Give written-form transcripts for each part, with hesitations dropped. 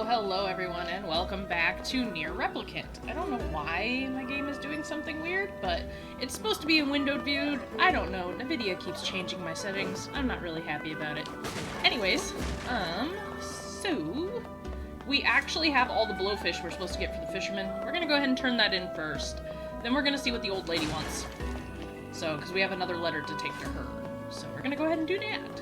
Hello everyone, and welcome back to NieR Replicant. I don't know why my game is doing something weird, but it's supposed to be in windowed view. I don't know, NVIDIA keeps changing my settings. I'm not really happy about it. Anyways, so we actually have all the blowfish we're supposed to get for the fishermen. We're gonna go ahead and turn that in first. Then we're gonna see what the old lady wants. So, because we have another letter to take to her. So we're gonna go ahead and do that.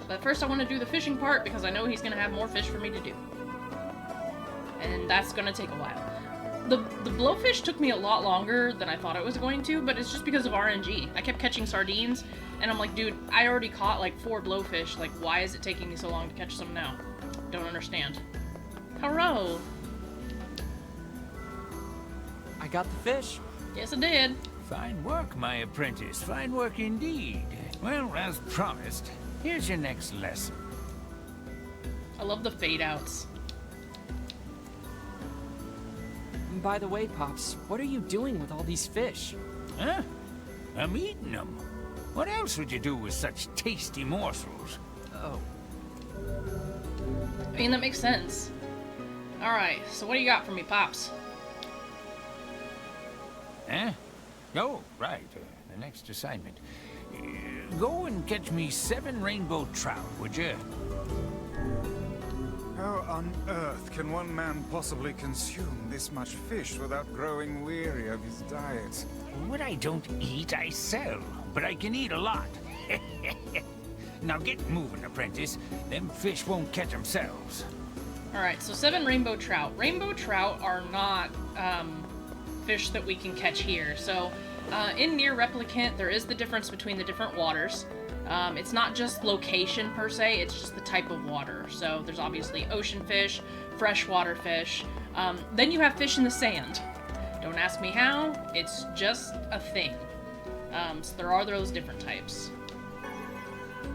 But first I want to do the fishing part because I know he's going to have more fish for me to do. And that's going to take a while. The blowfish took me a lot longer than I thought it was going to, but it's just because of RNG. I kept catching sardines, and I'm like, dude, I already caught like 4 blowfish. Like, why is it taking me so long to catch some now? Don't understand. Hello. I got the fish. Yes, I did. Fine work, my apprentice. Fine work indeed. Well, as promised, here's your next lesson. I love the fade outs. By the way, Pops, what are you doing with all these fish? Huh? I'm eating them. What else would you do with such tasty morsels? Oh. I mean, that makes sense. Alright, so what do you got for me, Pops? Huh? Oh, right. The next assignment. Go and catch me 7 rainbow trout, would you? How on earth can one man possibly consume this much fish without growing weary of his diet? What I don't eat, I sell. But I can eat a lot. Now get moving, apprentice. Them fish won't catch themselves. Alright, so 7 rainbow trout. Rainbow trout are not fish that we can catch here. So in NieR Replicant, there is the difference between the different waters. It's not just location per se, it's just the type of water. So there's obviously ocean fish, freshwater fish. Then you have fish in the sand. Don't ask me how, it's just a thing. So there are those different types.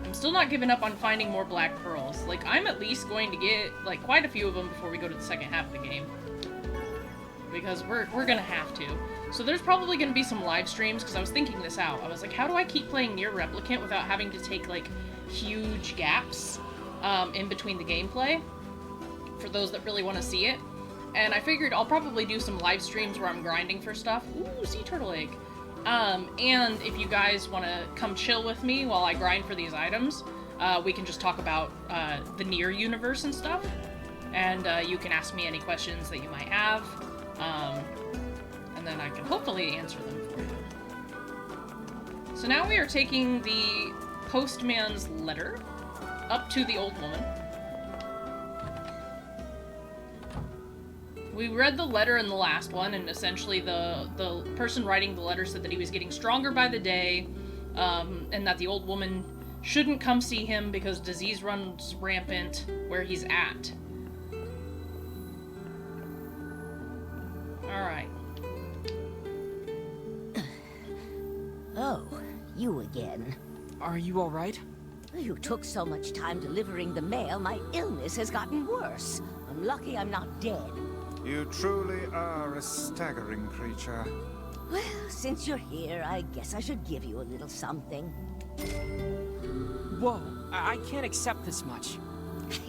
I'm still not giving up on finding more black pearls. Like, I'm at least going to get, like, quite a few of them before we go to the second half of the game. Because we're gonna have to. So there's probably gonna be some live streams, because I was thinking this out. I was like, how do I keep playing NieR Replicant without having to take, like, huge gaps in between the gameplay? For those that really want to see it. And I figured I'll probably do some live streams where I'm grinding for stuff. Ooh, sea turtle egg. And if you guys want to come chill with me while I grind for these items, we can just talk about the NieR universe and stuff. And you can ask me any questions that you might have. And then I can hopefully answer them for you. So now we are taking the postman's letter up to the old woman. We read the letter in the last one, and essentially the person writing the letter said that he was getting stronger by the day, and that the old woman shouldn't come see him because disease runs rampant where he's at. Alright. Oh, you again. Are you all right? You took so much time delivering the mail, my illness has gotten worse. I'm lucky I'm not dead. You truly are a staggering creature. Well, since you're here, I guess I should give you a little something. Whoa, I can't accept this much.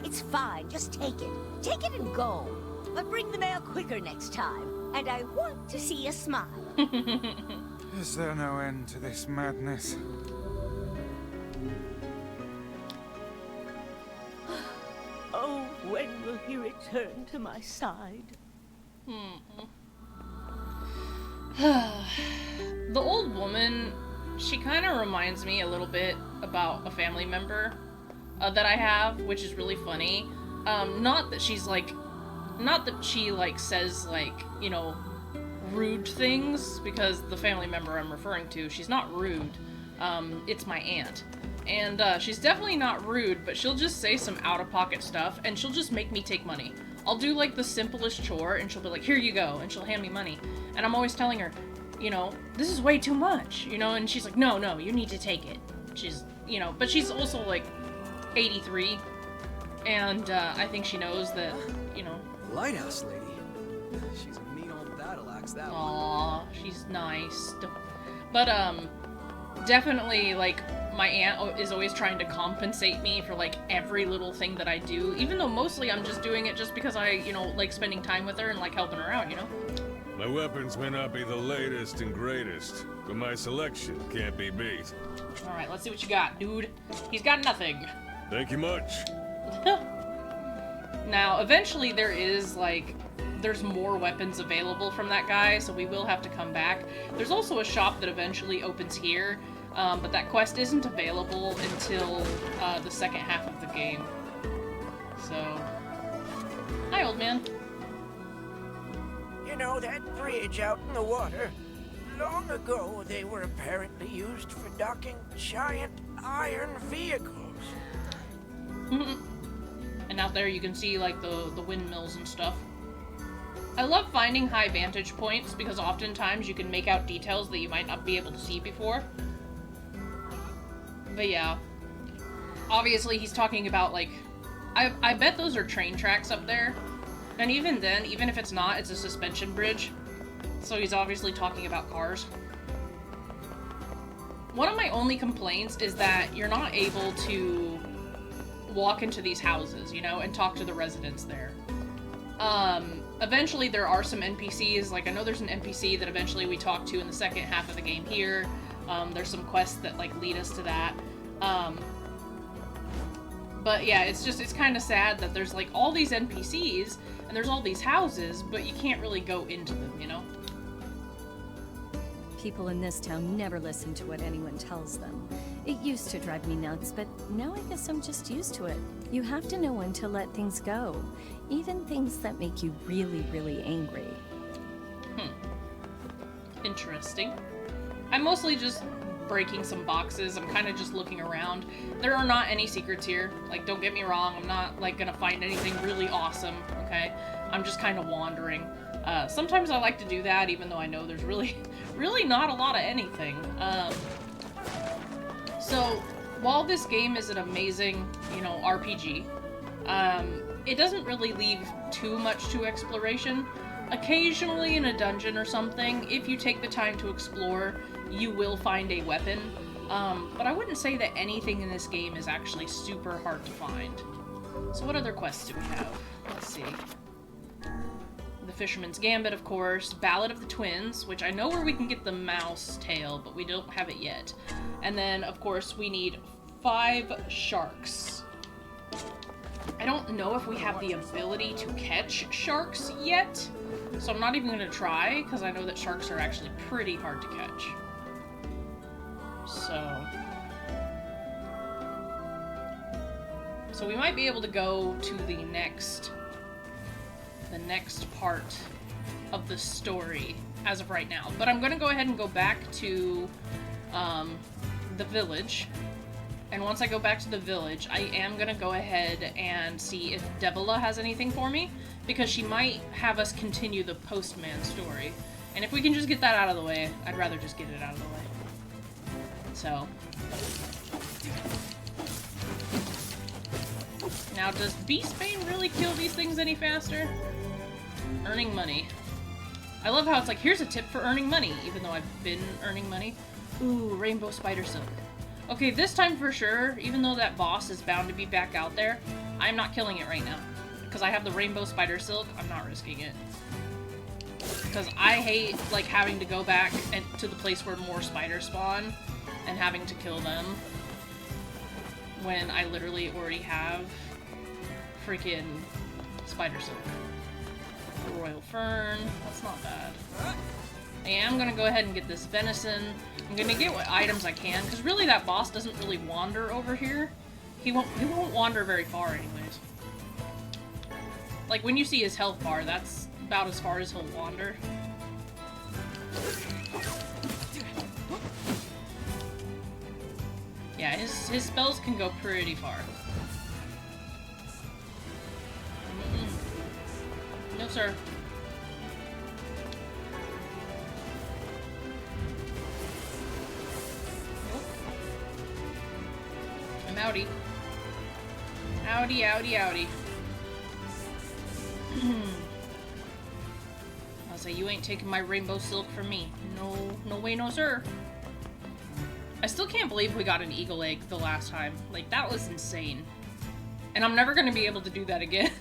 It's fine, just take it. Take it and go. But bring the mail quicker next time. And I want to see a smile. Is there no end to this madness? Oh, when will he return to my side? The old woman, she kind of reminds me a little bit about a family member that I have, which is really funny. Not that she says, like, you know, rude things, because the family member I'm referring to, she's not rude. It's my aunt. And she's definitely not rude, but she'll just say some out-of-pocket stuff, and she'll just make me take money. I'll do, like, the simplest chore, and she'll be like, here you go, and she'll hand me money. And I'm always telling her, you know, this is way too much, you know, and she's like, no, you need to take it. She's, you know, but she's also, like, 83, and I think she knows that, you know... Lighthouse Lady. She's a mean old battle axe, that one. Aw, she's nice. But, definitely, like, my aunt is always trying to compensate me for, like, every little thing that I do, even though mostly I'm just doing it just because I, you know, like spending time with her and, like, helping her out, you know? My weapons may not be the latest and greatest, but my selection can't be beat. Alright, let's see what you got, dude. He's got nothing. Thank you much. Now, eventually there is, like, there's more weapons available from that guy, so we will have to come back. There's also a shop that eventually opens here, but that quest isn't available until the second half of the game. So, hi, old man. You know, that bridge out in the water? Long ago, they were apparently used for docking giant iron vehicles. And out there you can see, like, the windmills and stuff. I love finding high vantage points because oftentimes you can make out details that you might not be able to see before. But yeah. Obviously he's talking about, like, I bet those are train tracks up there. And even then, even if it's not, it's a suspension bridge. So he's obviously talking about cars. One of my only complaints is that you're not able to walk into these houses, you know, and talk to the residents there. Eventually there are some NPCs, like I know there's an NPC that eventually we talk to in the second half of the game here. There's some quests that, like, lead us to that. But yeah, it's kind of sad that there's, like, all these NPCs and there's all these houses, but you can't really go into them, you know? People in this town never listen to what anyone tells them. It used to drive me nuts, but now I guess I'm just used to it. You have to know when to let things go, even things that make you really, really angry. Interesting. I'm mostly just breaking some boxes. I'm kind of just looking around. There are not any secrets here. Like, don't get me wrong, I'm not, like, gonna find anything really awesome, okay? I'm just kind of wandering. Sometimes I like to do that, even though I know there's really not a lot of anything. So, while this game is an amazing, you know, RPG, it doesn't really leave too much to exploration. Occasionally in a dungeon or something, if you take the time to explore, you will find a weapon. But I wouldn't say that anything in this game is actually super hard to find. So what other quests do we have? Let's see. The Fisherman's Gambit, of course. Ballad of the Twins, which I know where we can get the mouse tail, but we don't have it yet. And then, of course, we need 5 sharks. I don't know if we have the ability to catch sharks yet, so I'm not even going to try, because I know that sharks are actually pretty hard to catch. So we might be able to go to the next part of the story as of right now. But I'm going to go ahead and go back to the village. And once I go back to the village, I am going to go ahead and see if Devila has anything for me, because she might have us continue the postman story. And if we can just get that out of the way, I'd rather just get it out of the way. So. Now, does Beastbane really kill these things any faster? Earning money. I love how it's like, here's a tip for earning money, even though I've been earning money. Ooh, Rainbow Spider Silk. Okay, this time for sure, even though that boss is bound to be back out there, I'm not killing it right now. Because I have the Rainbow Spider Silk, I'm not risking it. Because I hate, like, having to go back to the place where more spiders spawn and having to kill them when I literally already have freaking Spider Silk. Royal Fern, that's not bad. I am gonna go ahead and get this venison. I'm gonna get what items I can, because really that boss doesn't really wander over here. He won't wander very far anyways. Like, when you see his health bar, that's about as far as he'll wander. Yeah, his spells can go pretty far. No, sir. Nope. I'm outie. Outie, outie, outie. I'll say, you ain't taking my rainbow silk from me. No, no way, no sir. I still can't believe we got an eagle egg the last time. Like, that was insane. And I'm never gonna be able to do that again.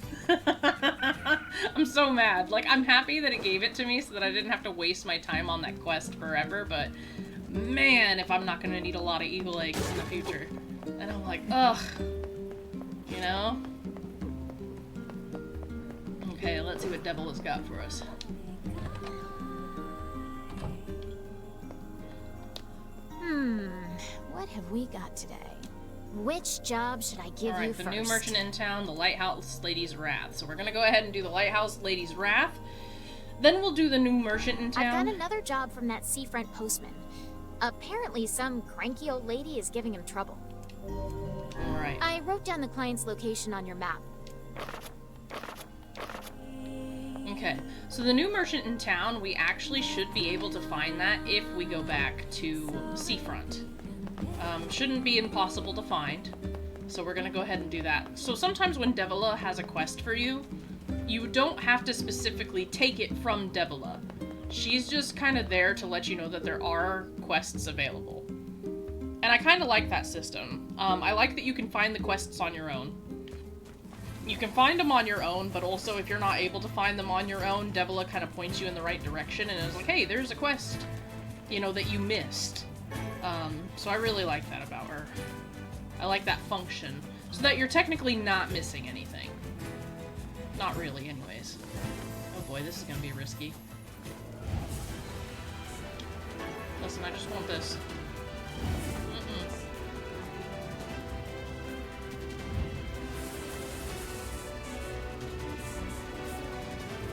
I'm so mad. Like, I'm happy that it gave it to me so that I didn't have to waste my time on that quest forever, but man, if I'm not gonna need a lot of eagle eggs in the future. And I'm like, ugh. You know? Okay, let's see what Devil has got for us. What have we got today? Which job should I give you the first? new merchant in town, the Lighthouse Lady's Wrath. So we're gonna go ahead and do the Lighthouse Lady's Wrath. Then we'll do the new merchant in town. I've got another job from that seafront postman. Apparently some cranky old lady is giving him trouble. Alright. I wrote down the client's location on your map. Okay, so the new merchant in town, we actually should be able to find that if we go back to the seafront. Shouldn't be impossible to find, so we're gonna go ahead and do that. So sometimes when Devila has a quest for you, you don't have to specifically take it from Devila. She's just kind of there to let you know that there are quests available. And I kind of like that system. I like that you can find the quests on your own. You can find them on your own, but also if you're not able to find them on your own, Devila kind of points you in the right direction and is like, hey, there's a quest, you know, that you missed. So I really like that about her. I like that function, so that you're technically not missing anything. Not really, anyways. Oh boy, this is gonna be risky. Listen, I just want this.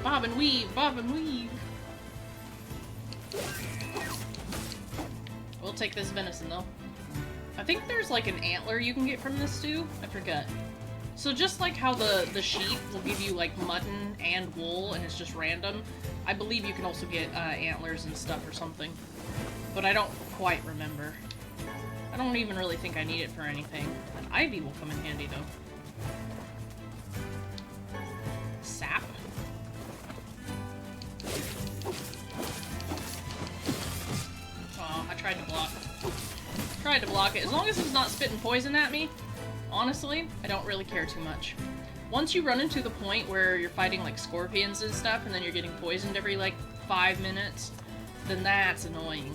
Bob and weave, bob and weave. We'll take this venison though. I think there's like an antler you can get from this stew. I forget. So just like how the sheep will give you like mutton and wool and it's just random, I believe you can also get antlers and stuff or something. But I don't quite remember. I don't even really think I need it for anything. An ivy will come in handy though. Sap? Oh, I tried to block. Tried to block it. As long as it's not spitting poison at me, honestly, I don't really care too much. Once you run into the point where you're fighting like scorpions and stuff and then you're getting poisoned every like 5 minutes, then that's annoying.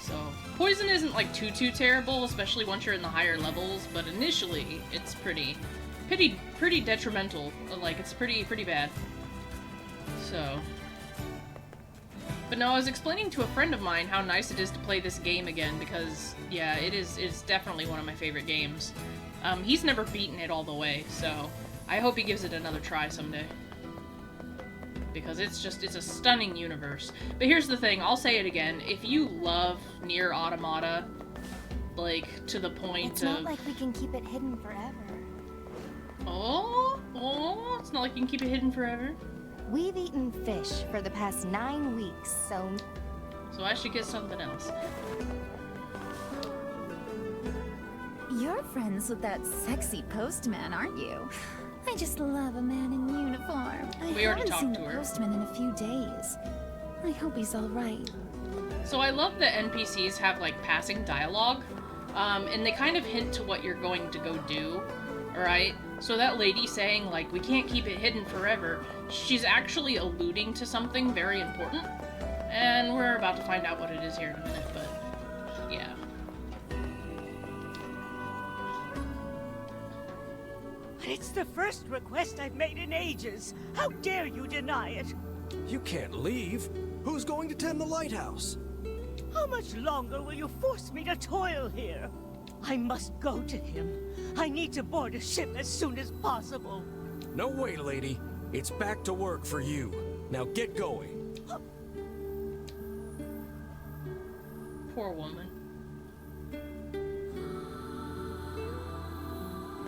So, poison isn't like too terrible, especially once you're in the higher levels, but initially it's pretty detrimental. Like, it's pretty bad. So. But no, I was explaining to a friend of mine how nice it is to play this game again because, yeah, it's definitely one of my favorite games. He's never beaten it all the way, so I hope he gives it another try someday. Because it's a stunning universe. But here's the thing, I'll say it again, if you love NieR Automata, like, to the point It's not like we can keep it hidden forever. Oh, it's not like you can keep it hidden forever. We've eaten fish for the past 9 weeks, so I should get something else. you're friends with that sexy postman, aren't you? I just love a man in uniform. We already haven't talked seen to the her. postman in a few days. I hope he's all right. So I love that NPCs have, like, passing dialogue, and they kind of hint to what you're going to go do, alright? So that lady saying, like, we can't keep it hidden forever, she's actually alluding to something very important, and we're about to find out what it is here in a minute, but, yeah. It's the first request I've made in ages. How dare you deny it? You can't leave. Who's going to tend the lighthouse? How much longer will you force me to toil here? I must go to him. I need to board a ship as soon as possible. No way, lady. It's back to work for you. Now get going. Poor woman.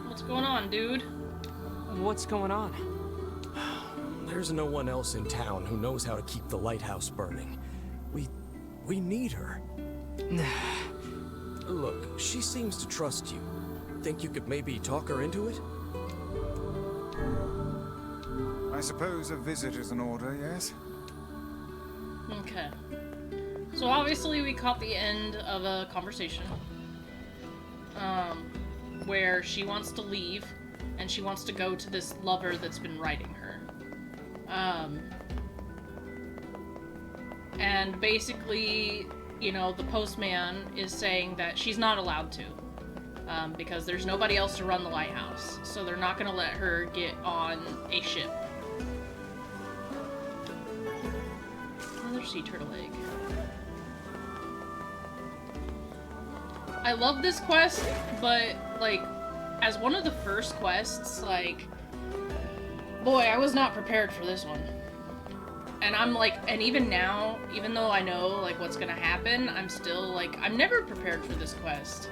What's going on, dude? What's going on? There's no one else in town who knows how to keep the lighthouse burning. We need her. Look, she seems to trust you. Think you could maybe talk her into it? I suppose a visit is an order, yes? Okay. So obviously we caught the end of a conversation where she wants to leave and she wants to go to this lover that's been writing her. And basically, you know, the postman is saying that she's not allowed to because there's nobody else to run the lighthouse, so they're not going to let her get on a ship. Another sea turtle egg. I love this quest, but, like, as one of the first quests, like, boy, I was not prepared for this one. And I'm like, and even now, even though I know, like, what's gonna happen, I'm still, like, I'm never prepared for this quest.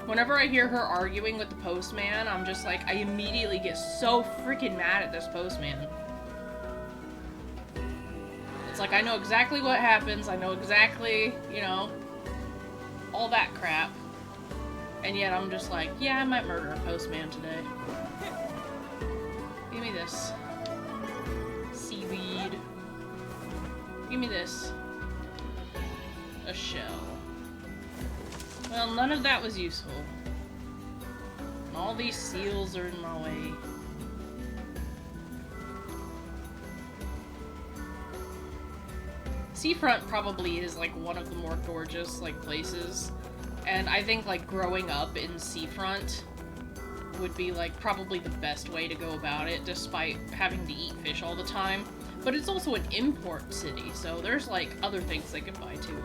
Whenever I hear her arguing with the postman, I'm just like, I immediately get so freaking mad at this postman. It's like, I know exactly what happens, I know exactly, you know, all that crap. And yet I'm just like, yeah, I might murder a postman today. Give me this. Seaweed. Give me this. A shell. Well, none of that was useful. And all these seals are in my way. Seafront probably is like one of the more gorgeous like places. And I think, like, growing up in Seafront would be, like, probably the best way to go about it, despite having to eat fish all the time. But it's also an import city, so there's, like, other things they can buy, too.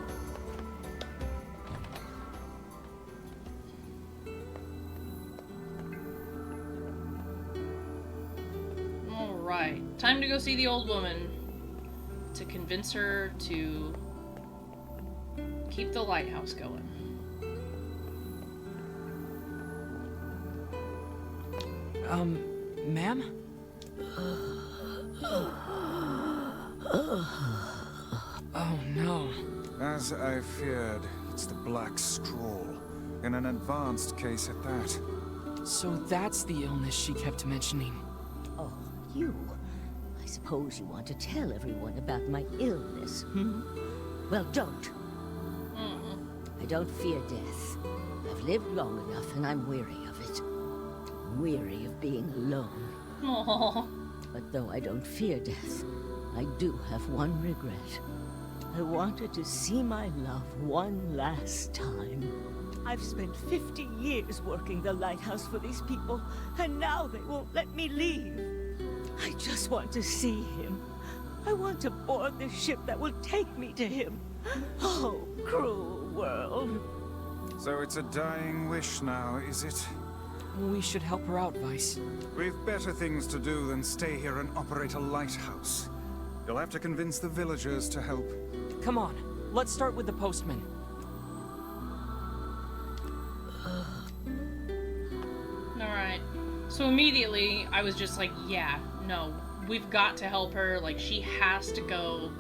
Alright, time to go see the old woman to convince her to keep the lighthouse going. Ma'am? Oh, no. As I feared, it's the Black Scrawl. In an advanced case at that. So that's the illness she kept mentioning. Oh, you. I suppose you want to tell everyone about my illness, hmm? Well, don't. I don't fear death. I've lived long enough and I'm weary of it. Weary of being alone. Aww. But though I don't fear death, I do have one regret. I wanted to see my love one last time. I've spent 50 years working the lighthouse for these people, and now they won't let me leave. I just want to see him. I want to board the ship that will take me to him. Oh, cruel world. So it's a dying wish now, is it? We should help her out, Vice. We've better things to do than stay here and operate a lighthouse. You'll have to convince the villagers to help. Come on, let's start with the postman. Alright. So immediately, I was just like, yeah, no, we've got to help her. Like, she has to go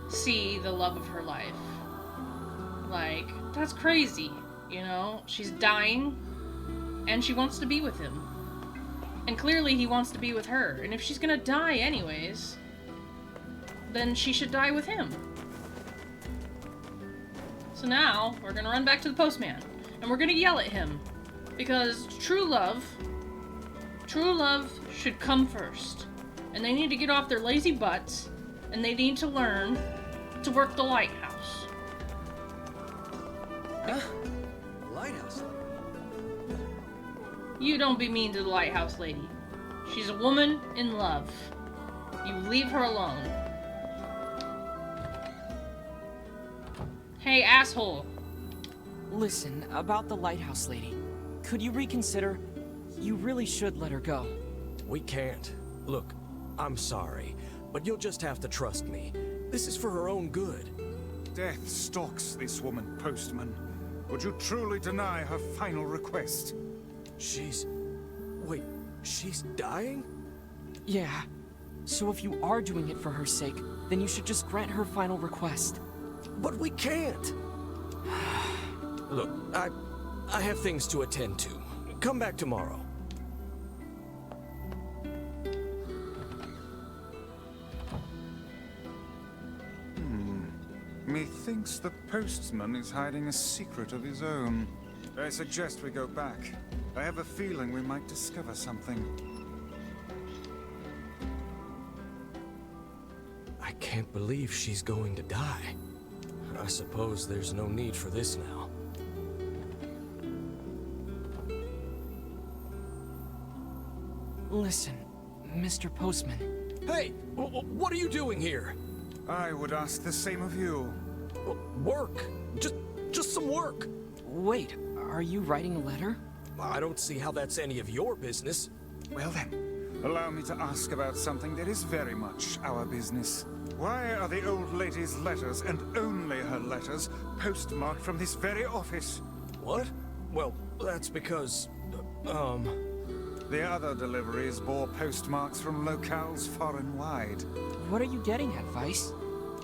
see the love of her life. Like, that's crazy, you know? She's dying, and she wants to be with him. And clearly he wants to be with her. And if she's gonna die anyways, then she should die with him. So now, we're gonna run back to the postman. And we're gonna yell at him. Because true love should come first. And they need to get off their lazy butts, and they need to learn to work the lighthouse. Huh? Lighthouse Lady? You don't be mean to the Lighthouse Lady. She's a woman in love. You leave her alone. Hey, asshole. Listen, about the Lighthouse Lady. Could you reconsider? You really should let her go. We can't. Look, I'm sorry, but you'll just have to trust me. This is for her own good. Death stalks this woman, postman. Would you truly deny her final request? Wait, she's dying? Yeah. So if you are doing it for her sake, then you should just grant her final request. But we can't! Look, I have things to attend to. Come back tomorrow. Methinks the postman is hiding a secret of his own. I suggest we go back. I have a feeling we might discover something. I can't believe she's going to die. I suppose there's no need for this now. Listen, Mr. Postman. Hey! What are you doing here? I would ask the same of you. Work. Just some work. Wait, are you writing a letter? I don't see how that's any of your business. Well then, allow me to ask about something that is very much our business. Why are the old lady's letters, and only her letters, postmarked from this very office? What? Well, that's because, The other deliveries bore postmarks from locales far and wide. What are you getting at, Vice?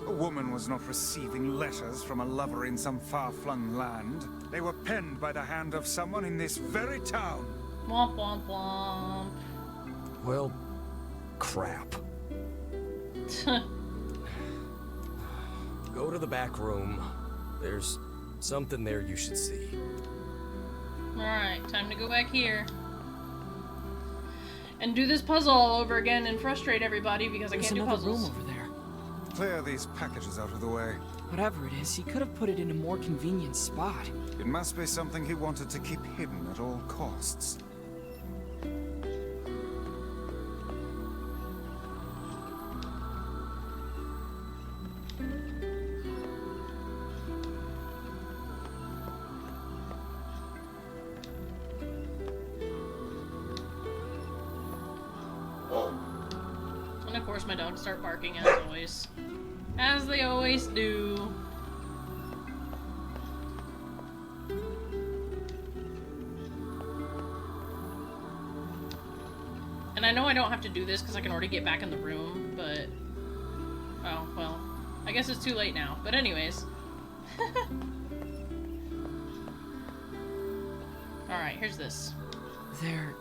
A woman was not receiving letters from a lover in some far-flung land. They were penned by the hand of someone in this very town. Womp womp womp. well, crap. Go to the back room. There's something there you should see. Alright, time to go back here. And do this puzzle all over again and frustrate everybody because I can't do puzzles. There's another room over there. Clear these packages out of the way. Whatever it is, he could have put it in a more convenient spot. It must be something he wanted to keep hidden at all costs. And of course my dogs start barking as always. As they always do. And I know I don't have to do this because I can already get back in the room, but... Oh, well. I guess it's too late now. But anyways. Alright, here's this. They're...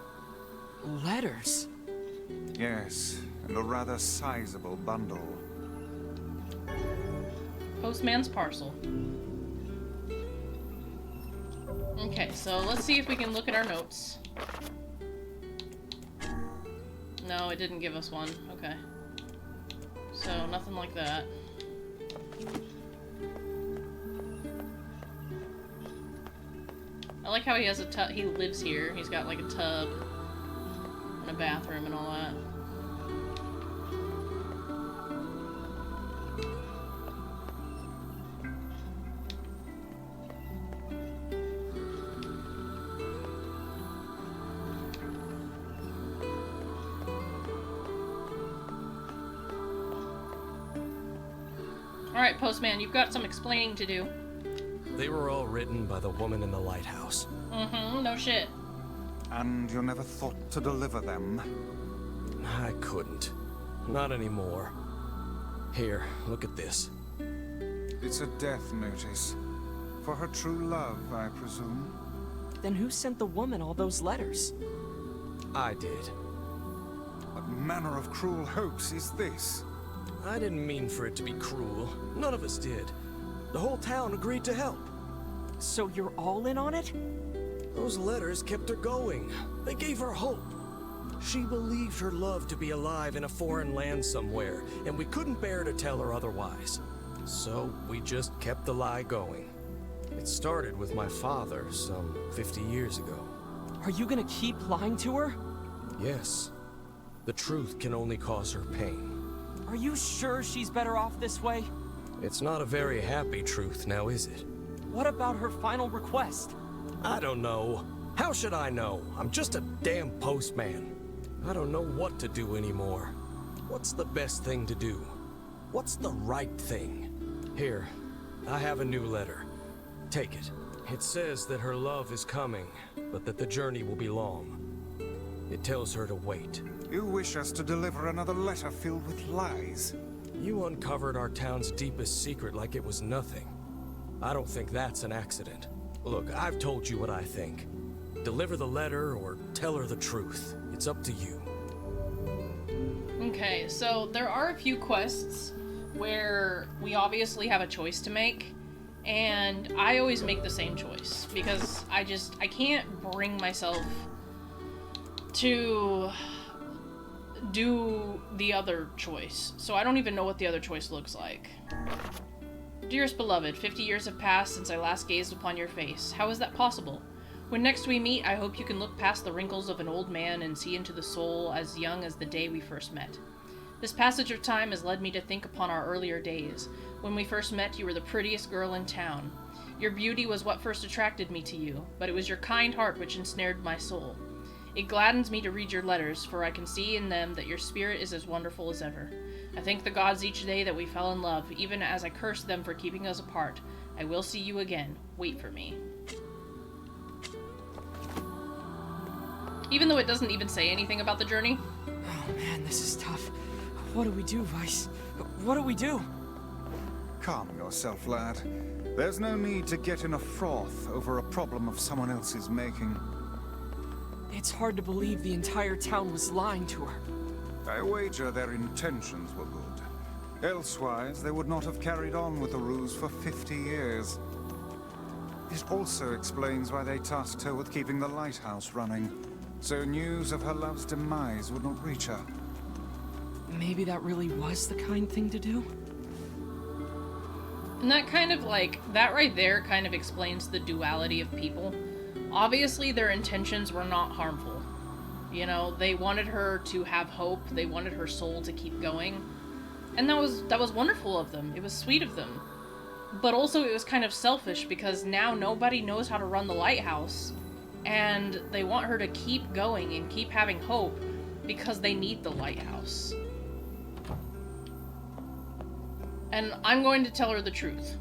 letters. Yes, and a rather sizable bundle. Postman's parcel. Okay, so let's see if we can look at our notes. No, it didn't give us one. Okay. So, nothing like that. I like how he has a tub. He lives here. He's got like a tub and a bathroom and all that. Alright, Postman, you've got some explaining to do. They were all written by the woman in the lighthouse. Mm-hmm, no shit. And you never thought to deliver them? I couldn't. Not anymore. Here, look at this. It's a death notice. For her true love, I presume. Then who sent the woman all those letters? I did. What manner of cruel hoax is this? I didn't mean for it to be cruel. None of us did. The whole town agreed to help. So you're all in on it? Those letters kept her going. They gave her hope. She believed her love to be alive in a foreign land somewhere, and we couldn't bear to tell her otherwise. So we just kept the lie going. It started with my father some 50 years ago. Are you gonna keep lying to her? Yes. The truth can only cause her pain. Are you sure she's better off this way? It's not a very happy truth now, is it? What about her final request? I don't know. How should I know? I'm just a damn postman. I don't know what to do anymore. What's the best thing to do? What's the right thing? Here, I have a new letter. Take it. It says that her love is coming, but that the journey will be long. It tells her to wait. You wish us to deliver another letter filled with lies? You uncovered our town's deepest secret like it was nothing. I don't think that's an accident. Look, I've told you what I think. Deliver the letter or tell her the truth. It's up to you. Okay, so there are a few quests where we obviously have a choice to make, and I always make the same choice because I can't bring myself to do the other choice. So I don't even know what the other choice looks like. Dearest beloved, 50 years have passed since I last gazed upon your face. How is that possible? When next we meet, I hope you can look past the wrinkles of an old man and see into the soul as young as the day we first met. This passage of time has led me to think upon our earlier days. When we first met, you were the prettiest girl in town. Your beauty was what first attracted me to you, but it was your kind heart which ensnared my soul. It gladdens me to read your letters, for I can see in them that your spirit is as wonderful as ever. I thank the gods each day that we fell in love, even as I curse them for keeping us apart. I will see you again. Wait for me. Even though it doesn't even say anything about the journey. Oh man, this is tough. What do we do, Vice? What do we do? Calm yourself, lad. There's no need to get in a froth over a problem of someone else's making. It's hard to believe the entire town was lying to her. I wager their intentions were good. Elsewise, they would not have carried on with the ruse for 50 years. It also explains why they tasked her with keeping the lighthouse running, so news of her love's demise would not reach her. Maybe that really was the kind thing to do? And that kind of that right there kind of explains the duality of people. Obviously, their intentions were not harmful. You know, they wanted her to have hope, they wanted her soul to keep going. And that was wonderful of them. It was sweet of them. But also it was kind of selfish because now nobody knows how to run the lighthouse. And they want her to keep going and keep having hope because they need the lighthouse. And I'm going to tell her the truth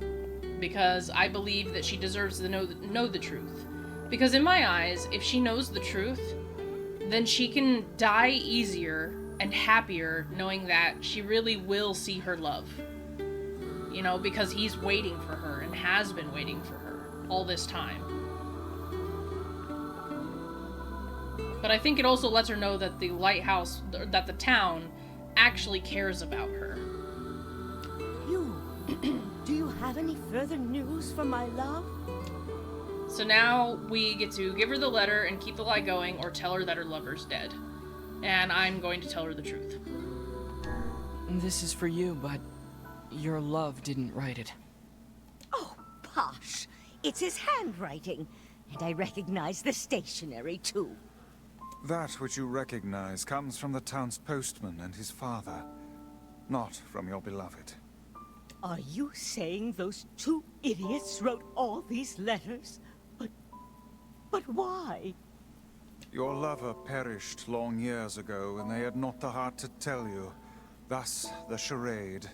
because I believe that she deserves to know the truth. Because in my eyes, if she knows the truth, then she can die easier and happier knowing that she really will see her love. You know, because he's waiting for her and has been waiting for her all this time. But I think it also lets her know that the lighthouse, that the town, actually cares about her. Do you have any further news for my love? So now we get to give her the letter and keep the lie going, or tell her that her lover's dead. And I'm going to tell her the truth. This is for you, but your love didn't write it. Oh, posh. It's his handwriting. And I recognize the stationery, too. That which you recognize comes from the town's postman and his father, not from your beloved. Are you saying those two idiots wrote all these letters? But why? Your lover perished long years ago, and they had not the heart to tell you. Thus, the charade.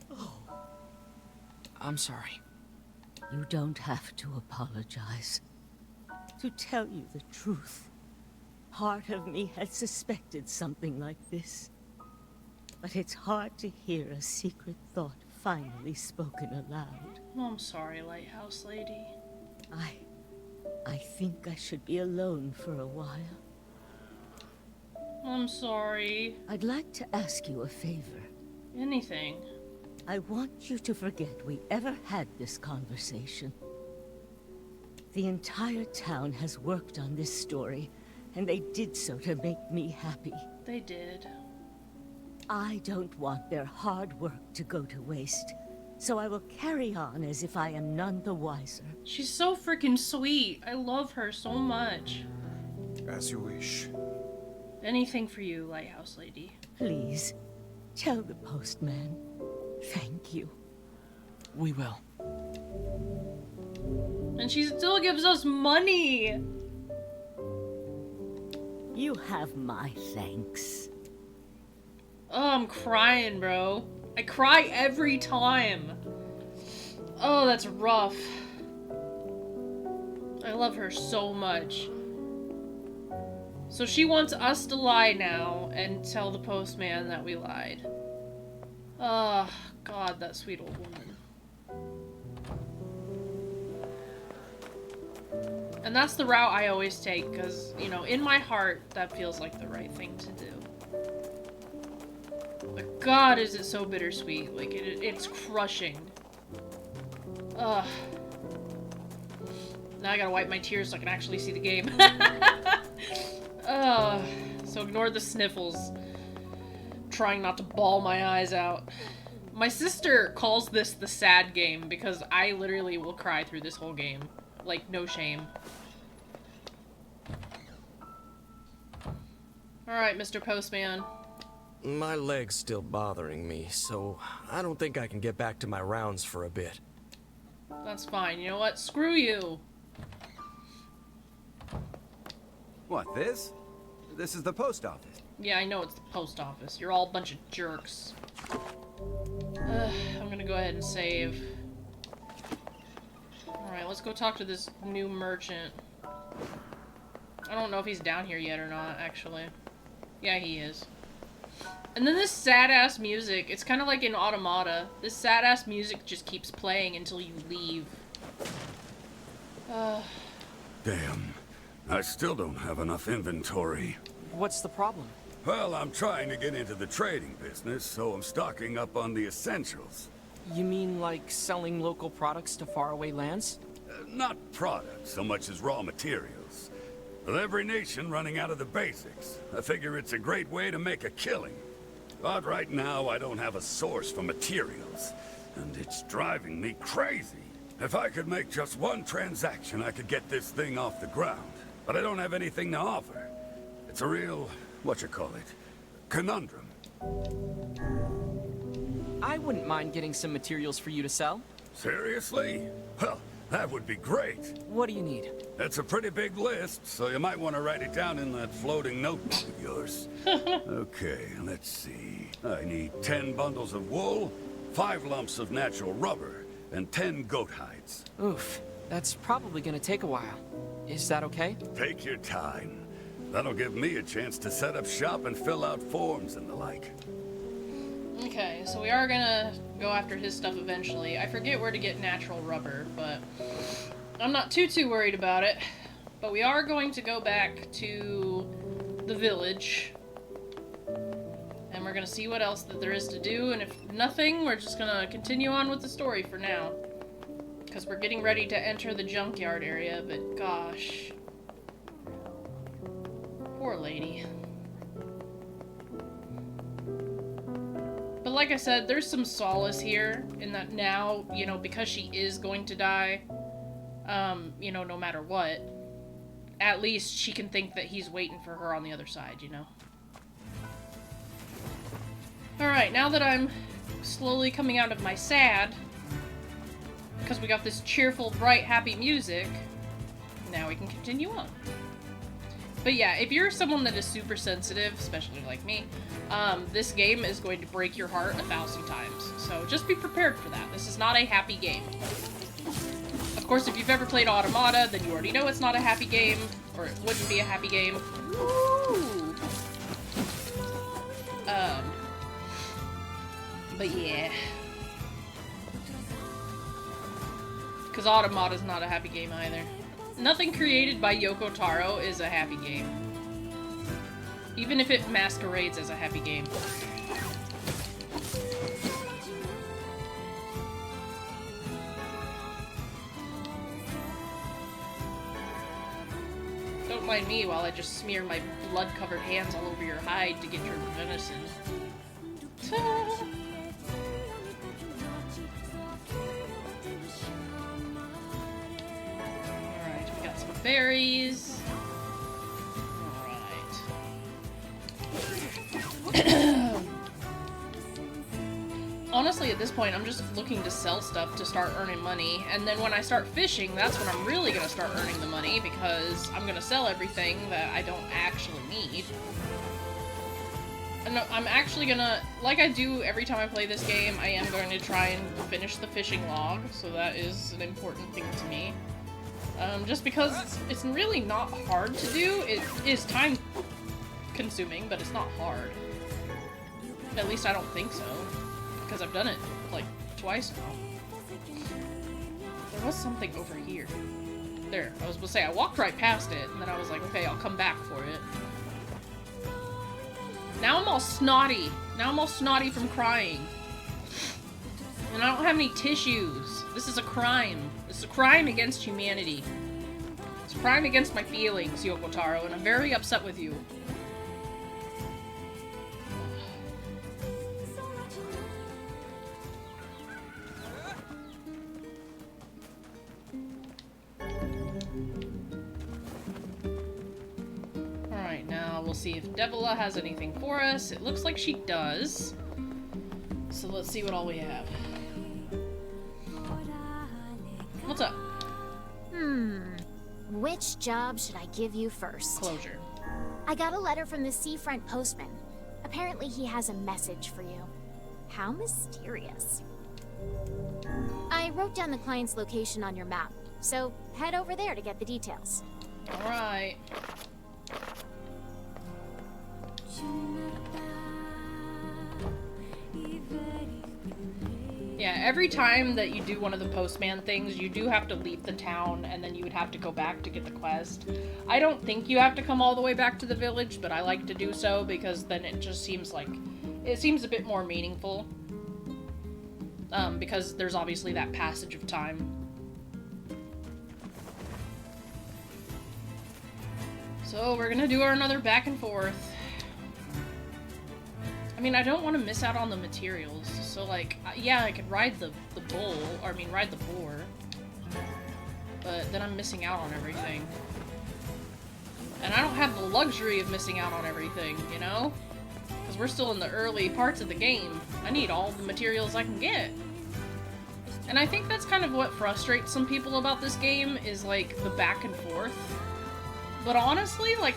Oh. I'm sorry. You don't have to apologize. To tell you the truth, part of me had suspected something like this. But it's hard to hear a secret thought finally spoken aloud. Oh, I'm sorry, Lighthouse Lady. I think I should be alone for a while. I'm sorry. I'd like to ask you a favor. Anything. I want you to forget we ever had this conversation. The entire town has worked on this story, and they did so to make me happy. They did. I don't want their hard work to go to waste, so I will carry on as if I am none the wiser. She's so freaking sweet. I love her so much. As you wish. Anything for you, Lighthouse Lady. Please, tell the postman. Thank you. We will. And she still gives us money! You have my thanks. Oh, I'm crying, bro. I cry every time. Oh, that's rough. I love her so much. So she wants us to lie now and tell the postman that we lied. Oh, God, that sweet old woman. And that's the route I always take, because, you know, in my heart, that feels like the right thing to do. But God, is it so bittersweet. Like, it's crushing. Ugh. Now I gotta wipe my tears so I can actually see the game. So ignore the sniffles. Trying not to bawl my eyes out. My sister calls this the sad game because I literally will cry through this whole game. Like, no shame. Alright, Mr. Postman. My leg's still bothering me, so I don't think I can get back to my rounds for a bit. That's fine. You know what? Screw you. What, this? This is the post office. Yeah, I know it's the post office. You're all a bunch of jerks. I'm gonna go ahead and save. Alright, let's go talk to this new merchant. I don't know if he's down here yet or not, actually. Yeah, he is. And then this sad-ass music, it's kind of like in Automata. This sad-ass music just keeps playing until you leave. Damn. I still don't have enough inventory. What's the problem? Well, I'm trying to get into the trading business, so I'm stocking up on the essentials. You mean like selling local products to faraway lands? Not products so much as raw materials. With every nation running out of the basics, I figure it's a great way to make a killing. But right now, I don't have a source for materials, and it's driving me crazy. If I could make just one transaction, I could get this thing off the ground. But I don't have anything to offer. It's a real, conundrum. I wouldn't mind getting some materials for you to sell. Seriously? Well, that would be great. What do you need? It's a pretty big list, so you might want to write it down in that floating notebook of yours. Okay, let's see. I need 10 bundles of wool, 5 lumps of natural rubber, and 10 goat hides. Oof, that's probably gonna take a while. Is that okay? Take your time. That'll give me a chance to set up shop and fill out forms and the like. Okay, so we are gonna go after his stuff eventually. I forget where to get natural rubber, but I'm not too worried about it. But we are going to go back to the village. And we're gonna see what else that there is to do, and if nothing, we're just gonna continue on with the story for now. Because we're getting ready to enter the junkyard area, but gosh. Poor lady. But like I said, there's some solace here in that now, you know, because she is going to die, you know, no matter what, at least she can think that he's waiting for her on the other side, you know? Alright, now that I'm slowly coming out of my sad, because we got this cheerful, bright, happy music, now we can continue on. But yeah, if you're someone that is super sensitive, especially like me, this game is going to break your heart 1,000 times. So just be prepared for that. This is not a happy game. Of course, if you've ever played Automata, then you already know it's not a happy game, or it wouldn't be a happy game. Ooh. But yeah. Because Automata's not a happy game either. Nothing created by Yoko Taro is a happy game. Even if it masquerades as a happy game. Don't mind me while I just smear my blood-covered hands all over your hide to get your venison. Berries. Alright. Honestly, at this point, I'm just looking to sell stuff to start earning money, and then when I start fishing, that's when I'm really gonna start earning the money, because I'm gonna sell everything that I don't actually need. And I'm actually gonna, like I do every time I play this game, I am going to try and finish the fishing log, so that is an important thing to me. Just because it's really not hard to do. It is time consuming, but it's not hard. At least I don't think so. Because I've done it, like, twice now. There was something over here. There, I was supposed to say, I walked right past it, and then I was like, okay, I'll come back for it. Now I'm all snotty. Now I'm all snotty from crying. And I don't have any tissues. This is a crime. This is a crime against humanity. It's a crime against my feelings, Yoko Taro, and I'm very upset with you. Alright, now we'll see if Devila has anything for us. It looks like she does. So let's see what all we have. What's up? Which job should I give you first? Closure. I got a letter from the seafront postman. Apparently he has a message for you. How mysterious. I wrote down the client's location on your map, so head over there to get the details. Alright. Yeah, every time that you do one of the postman things, you do have to leave the town, and then you would have to go back to get the quest. I don't think you have to come all the way back to the village, but I like to do so because then it just seems like... it seems a bit more meaningful. Because there's obviously that passage of time. So we're gonna do another back and forth. I mean, I don't want to miss out on the materials, so like, yeah, I could ride the bull, or I mean, ride the boar, but then I'm missing out on everything. And I don't have the luxury of missing out on everything, you know? Because we're still in the early parts of the game. I need all the materials I can get. And I think that's kind of what frustrates some people about this game, is like, the back and forth. But honestly, like,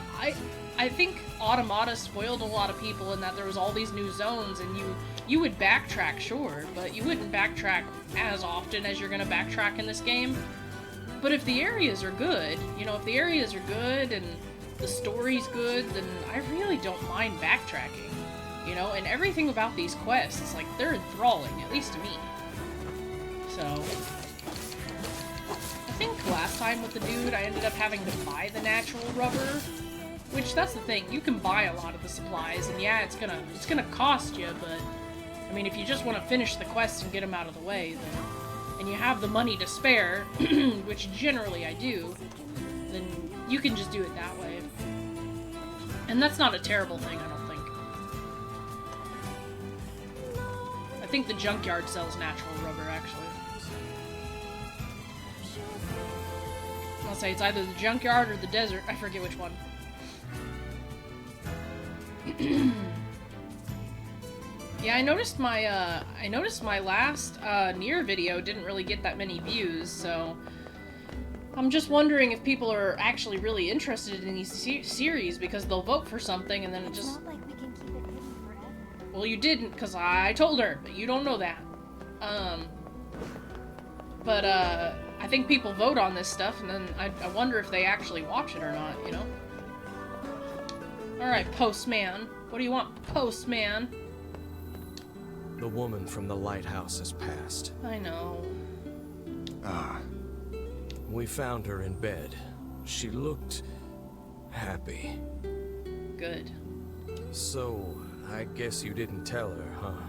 I think Automata spoiled a lot of people in that there was all these new zones, and you would backtrack, sure, but you wouldn't backtrack as often as you're gonna backtrack in this game. But if the areas are good, you know, if the areas are good and the story's good, then I really don't mind backtracking, you know? And everything about these quests, like, they're enthralling, at least to me. So... I think last time with the dude, I ended up having to buy the natural rubber. Which, that's the thing, you can buy a lot of the supplies, and yeah, it's gonna cost you, but, I mean, if you just want to finish the quest and get them out of the way, then, and you have the money to spare, which generally I do, then you can just do it that way. And that's not a terrible thing, I don't think. I think the junkyard sells natural rubber, actually. I'll say it's either the junkyard or the desert, I forget which one. Yeah, I noticed my last NieR video didn't really get that many views, so I'm just wondering if people are actually really interested in these series, because they'll vote for something and then it just... It's not like we can keep it hidden forever. Well, you didn't, because I told her, but you don't know that. But I think people vote on this stuff, and then I wonder if they actually watch it or not, you know? Alright, Postman. What do you want, Postman? The woman from the lighthouse has passed. I know. Ah. We found her in bed. She looked... happy. Good. So, I guess you didn't tell her, huh?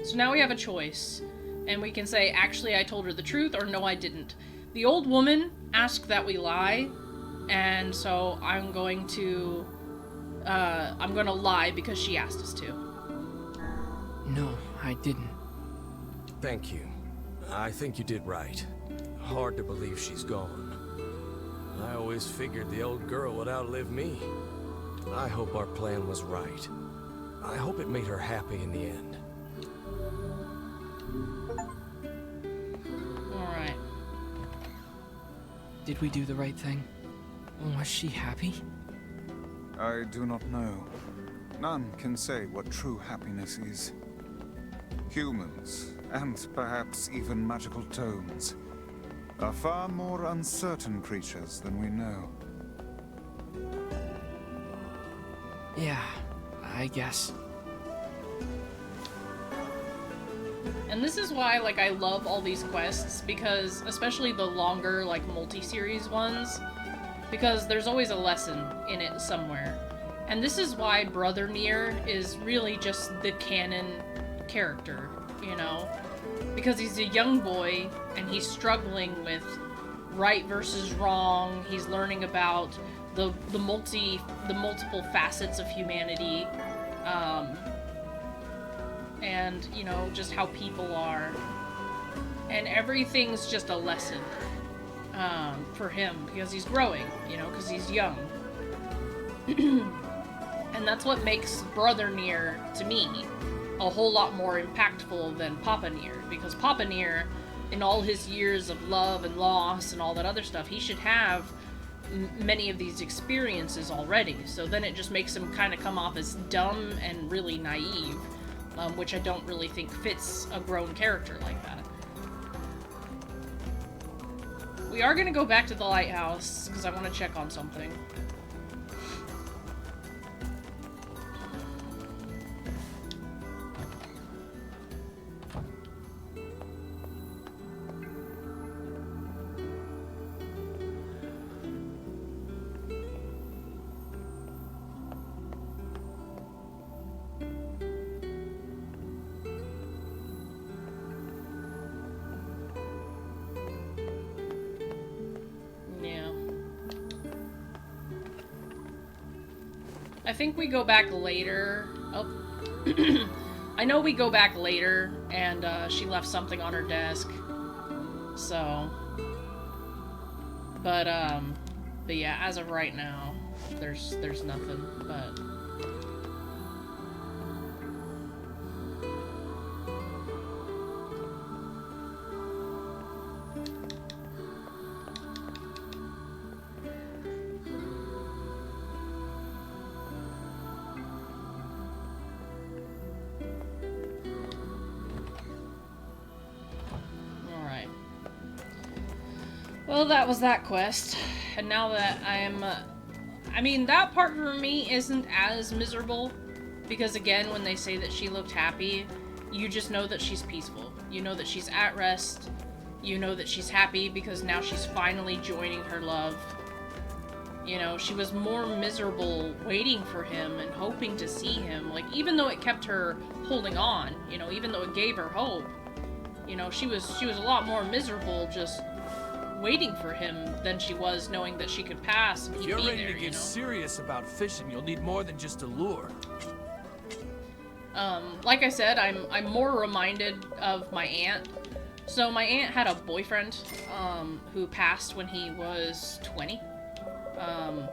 So now we have a choice. And we can say, actually, I told her the truth, or no, I didn't. The old woman asked that we lie, and so I'm going to lie because she asked us to. No, I didn't. Thank you. I think you did right. Hard to believe she's gone. I always figured the old girl would outlive me. I hope our plan was right. I hope it made her happy in the end. Alright. Did we do the right thing? Was she happy? I do not know. None can say what true happiness is. Humans, and perhaps even magical tomes, are far more uncertain creatures than we know. Yeah, I guess. And this is why, like, I love all these quests, because, especially the longer, like, multi-series ones, because there's always a lesson in it somewhere. And this is why Brother NieR is really just the canon character, you know? Because he's a young boy, and he's struggling with right versus wrong. He's learning about the multiple facets of humanity, and, you know, just how people are. And everything's just a lesson for him, because he's growing, you know, because he's young. And that's what makes Brother NieR, to me, a whole lot more impactful than Papa NieR, because Papa NieR, in all his years of love and loss and all that other stuff, he should have many of these experiences already, so then it just makes him kind of come off as dumb and really naive, which I don't really think fits a grown character like that. We are going to go back to the lighthouse, because I want to check on something. I think we go back later. Oh. I know we go back later, and she left something on her desk. So. But yeah, as of right now, there's nothing, but. Well, that was that quest, and now that I'm, I mean, that part for me isn't as miserable, because again, when they say that she looked happy, you just know that she's peaceful. You know that she's at rest, you know that she's happy because now she's finally joining her love. You know, she was more miserable waiting for him and hoping to see him, like, even though it kept her holding on, you know, even though it gave her hope, you know, she was a lot more miserable just waiting for him than she was knowing that she could pass and he'd be there, you know? If you're ready to get serious about fishing, you'll need more than just a lure. Like I said, I'm more reminded of my aunt. So my aunt had a boyfriend, who passed when he was 20. But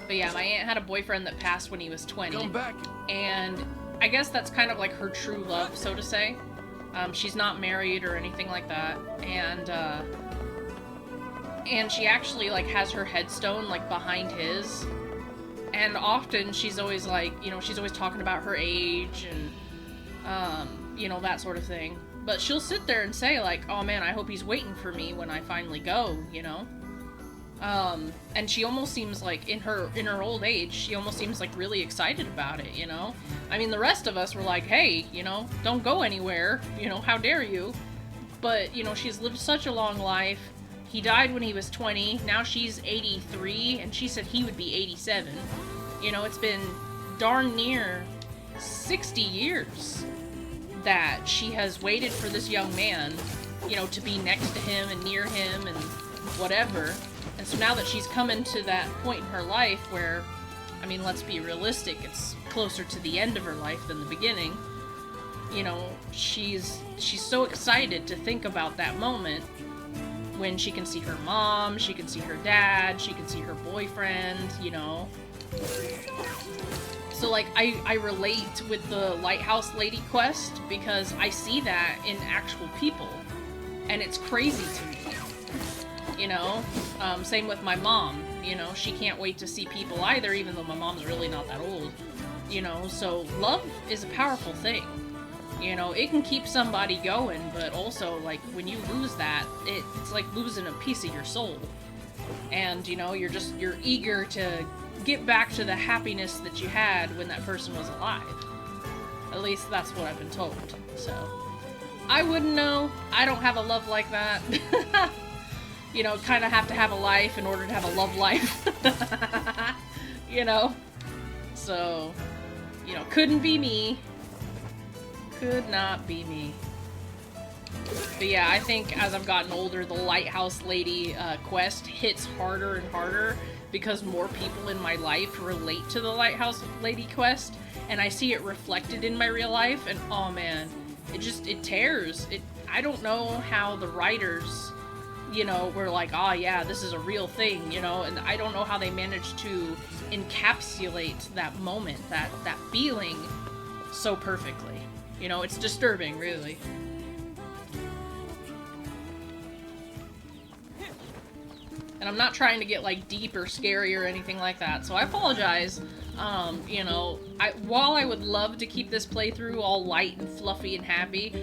yeah, my aunt had a boyfriend that passed when he was 20. Come back. And I guess that's kind of like her true love, so to say. She's not married or anything like that, and she actually, like, has her headstone, like, behind his, and often she's always, like, you know, she's always talking about her age, and, you know, that sort of thing, but she'll sit there and say, like, oh man, I hope he's waiting for me when I finally go, you know? And she almost seems like, in her old age, she almost seems like really excited about it, you know? I mean, the rest of us were like, hey, you know, don't go anywhere, you know, how dare you? But, you know, she's lived such a long life. He died when he was 20, now she's 83, and she said he would be 87. You know, it's been darn near 60 years that she has waited for this young man, you know, to be next to him and near him and whatever. And so now that she's coming to that point in her life where, I mean, let's be realistic, it's closer to the end of her life than the beginning, you know, she's so excited to think about that moment when she can see her mom, she can see her dad, she can see her boyfriend, you know. So, like, I relate with the Lighthouse Lady quest because I see that in actual people, and it's crazy to me. You know, same with my mom, you know, she can't wait to see people either, even though my mom's really not that old, you know, so love is a powerful thing, you know, it can keep somebody going, but also, like, when you lose that, it's like losing a piece of your soul, and, you know, you're eager to get back to the happiness that you had when that person was alive. At least that's what I've been told, so. I wouldn't know, I don't have a love like that. You know, kind of have to have a life in order to have a love life. you know? So, you know, couldn't be me. Could not be me. But yeah, I think as I've gotten older, the Lighthouse Lady quest hits harder and harder because more people in my life relate to the Lighthouse Lady quest, and I see it reflected in my real life, and oh man, it tears. I don't know how the writers, you know, were like, oh yeah, this is a real thing, you know, and I don't know how they managed to encapsulate that moment, that feeling so perfectly. You know, it's disturbing, really. And I'm not trying to get, like, deep or scary or anything like that, so I apologize. You know, while I would love to keep this playthrough all light and fluffy and happy,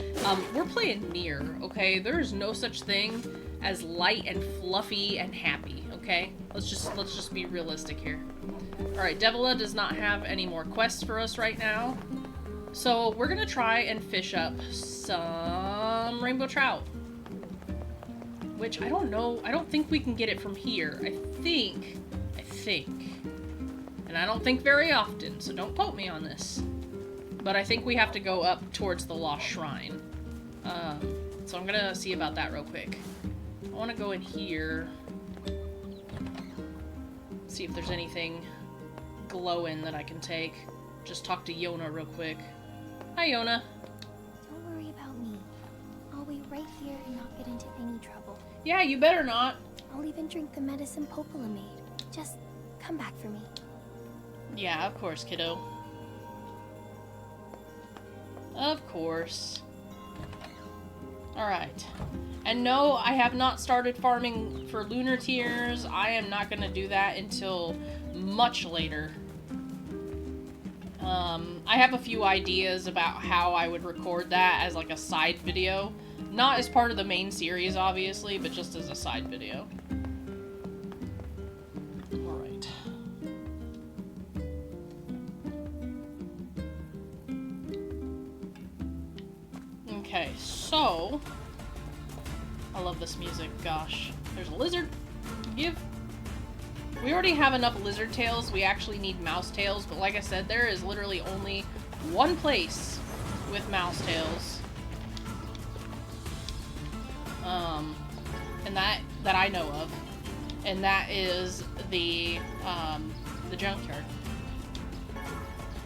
we're playing NieR, okay? There is no such thing as light and fluffy and happy, okay? Let's just be realistic here. Alright, Devila does not have any more quests for us right now, so we're gonna try and fish up some rainbow trout. Which, I don't know, I don't think we can get it from here. I think, and I don't think very often, so don't quote me on this, but I think we have to go up towards the Lost Shrine. So I'm gonna see about that real quick. I wanna go in here, see if there's anything glowing that I can take. Just talk to Yona real quick. Hi, Yona. Don't worry about me. I'll be right here and not get into any trouble. Yeah, you better not. I'll even drink the medicine Popola made. Just come back for me. Yeah, of course, kiddo. Of course. Alright. And no, I have not started farming for lunar tiers. I am not gonna do that until much later. I have a few ideas about how I would record that as like a side video. Not as part of the main series, obviously, but just as a side video. Alright. Okay, so... I love this music, gosh. There's a lizard. Give. We already have enough lizard tails, we actually need mouse tails, but like I said, there is literally only one place with mouse tails. And that I know of. And that is the junkyard.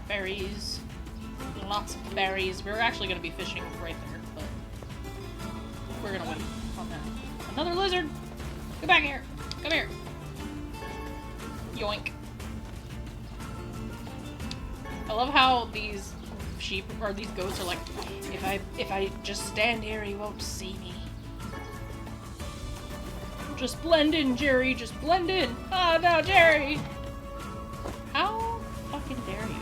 Berries. Lots of berries. We're actually gonna be fishing right there, but we're gonna win on that. Another lizard! Get back here! Come here! Yoink. I love how these sheep, or these goats are like, if I just stand here, he won't see me. Just blend in, Jerry, just blend in! Oh no, Jerry! How fucking dare you?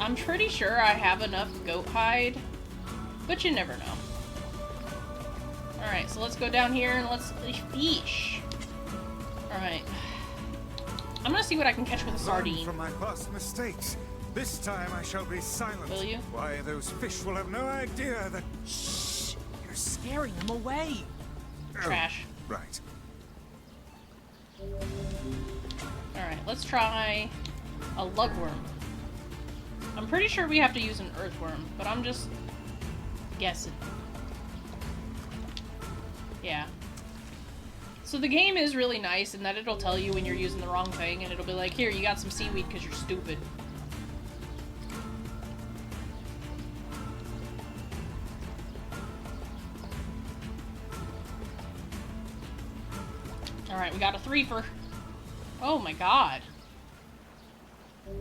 I'm pretty sure I have enough goat hide, but you never know. Alright, so let's go down here and let's fish. Alright. I'm gonna see what I can catch with a sardine. Learn from my past mistakes. This time I shall be silent. Will you? Why, those fish will have no idea that... Shh! You're scaring them away! Trash. Oh, right. Alright, let's try a lugworm. I'm pretty sure we have to use an earthworm, but I'm just guessing. Yeah. So the game is really nice in that it'll tell you when you're using the wrong thing, and it'll be like, here, you got some seaweed because you're stupid. Alright, we got a threefer. Oh my god.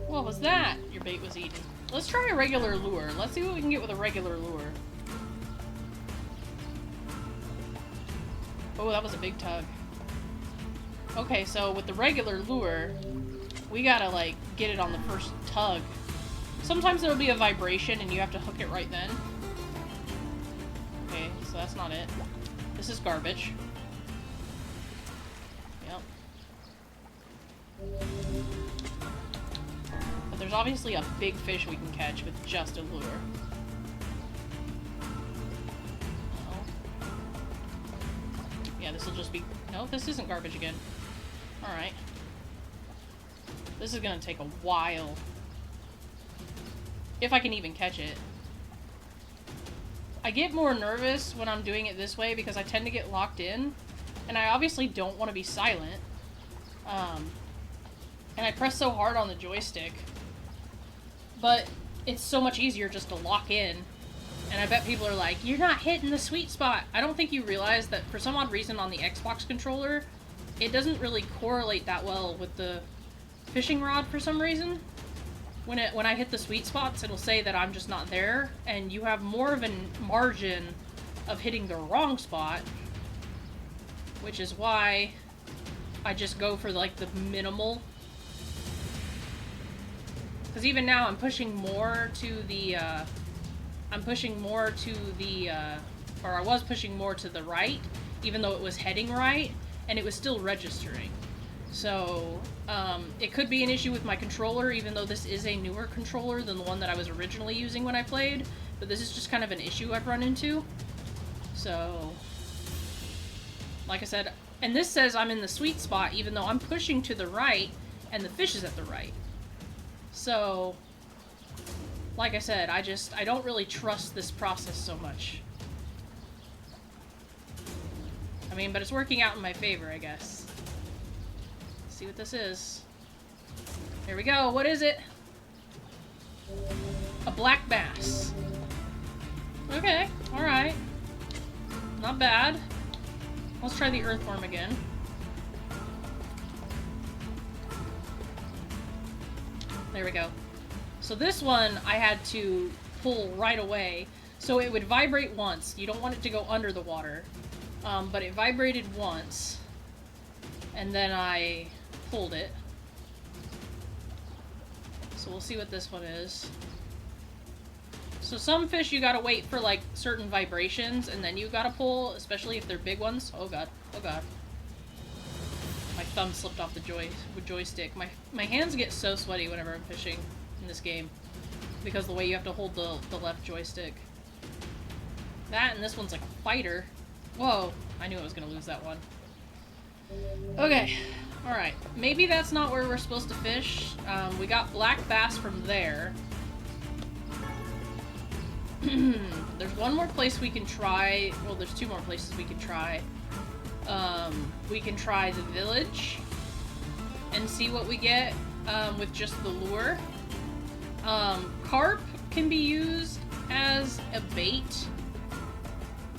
What was that your bait was eating? Let's try a regular lure. Let's see what we can get with a regular lure. Oh, that was a big tug. Okay, so with the regular lure, we gotta, like, get it on the first tug. Sometimes there'll be a vibration and you have to hook it right then. Okay, so that's not it. This is garbage. Yep. But there's obviously a big fish we can catch with just a lure. Yeah, this will just be No, this isn't garbage again. Alright. This is gonna take a while. If I can even catch it. I get more nervous when I'm doing it this way because I tend to get locked in. And I obviously don't want to be silent. And I press so hard on the joystick. But it's so much easier just to lock in. And I bet people are like, you're not hitting the sweet spot. I don't think you realize that for some odd reason on the Xbox controller, it doesn't really correlate that well with the fishing rod for some reason. When I hit the sweet spots, it'll say that I'm just not there, and you have more of a margin of hitting the wrong spot, which is why I just go for like the minimal. Because even now I'm pushing more to the, or I was pushing more to the right, even though it was heading right, and it was still registering. So, it could be an issue with my controller, even though this is a newer controller than the one that I was originally using when I played, but this is just kind of an issue I've run into. So, like I said, and this says I'm in the sweet spot, even though I'm pushing to the right, and the fish is at the right. So, like I said, I don't really trust this process so much. I mean, but it's working out in my favor, I guess. Let's see what this is. Here we go. What is it? A black bass. Okay. Alright. Not bad. Let's try the earthworm again. There we go. So this one I had to pull right away. So it would vibrate once. You don't want it to go under the water. But it vibrated once. And then I pulled it. So we'll see what this one is. So some fish you gotta wait for like certain vibrations and then you gotta pull, especially if they're big ones. Oh god, oh god. My thumb slipped off the joystick. My hands get so sweaty whenever I'm fishing in this game. Because the way you have to hold the left joystick. That and this one's like a fighter. Whoa, I knew I was gonna lose that one. Okay, alright. Maybe that's not where we're supposed to fish. We got black bass from there. There's one more place we can try. Well, there's two more places we can try. We can try the village and see what we get with just the lure. Carp can be used as a bait.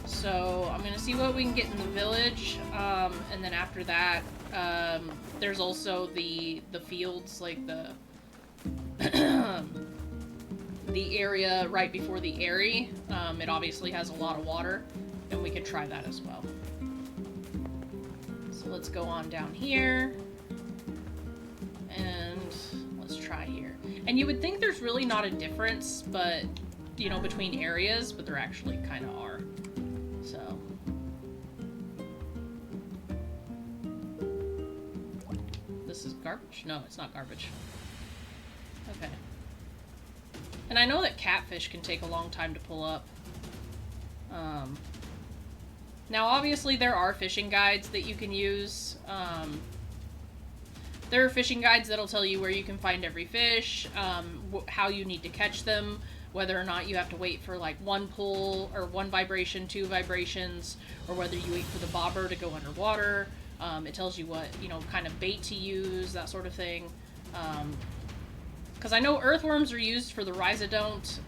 So I'm gonna see what we can get in the village, and then after that, there's also the fields, like the the area right before the Eyrie. It obviously has a lot of water, and we could try that as well. So let's go on down here, and let's try here. And you would think there's really not a difference, but you know, between areas, but there actually kind of are. So. This is garbage? No, it's not garbage. Okay. And I know that catfish can take a long time to pull up. Now obviously there are fishing guides that you can use. There are fishing guides that'll tell you where you can find every fish, how you need to catch them, whether or not you have to wait for like one pull or one vibration, two vibrations, or whether you wait for the bobber to go underwater. It tells you what, you know, kind of bait to use, that sort of thing. Because I know earthworms are used for the rhizodont.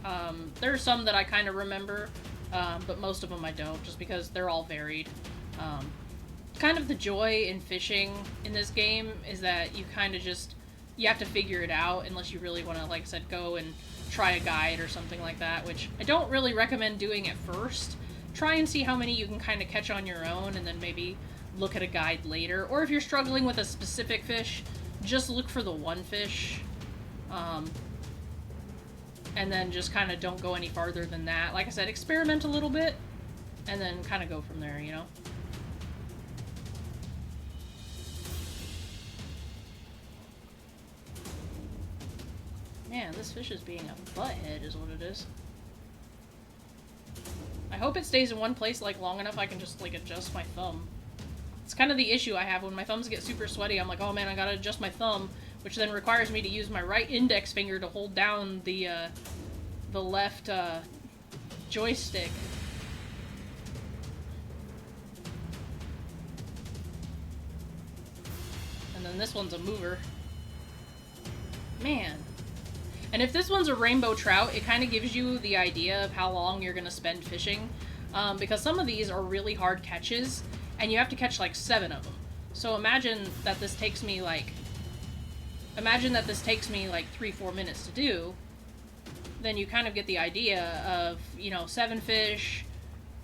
There are some that I kind of remember, but most of them I don't, just because they're all varied. Kind of the joy in fishing in this game is that you kind of just, you have to figure it out unless you really want to, like I said, go and try a guide or something like that, which I don't really recommend doing at first. Try and see how many you can kind of catch on your own, and then maybe look at a guide later. Or if you're struggling with a specific fish, just look for the one fish. And then just kind of don't go any farther than that. Like I said, experiment a little bit, and then kind of go from there, you know? Man, this fish is being a butthead is what it is. I hope it stays in one place like long enough I can just like adjust my thumb. It's kind of the issue I have when my thumbs get super sweaty. I'm like, oh man, I gotta adjust my thumb, which then requires me to use my right index finger to hold down the left joystick. And then this one's a mover. Man. And if this one's a rainbow trout, it kind of gives you the idea of how long you're gonna spend fishing. Because some of these are really hard catches, and you have to catch like 7 of them. So imagine that this takes me like 3-4 minutes to do. Then you kind of get the idea of, you know, 7 fish,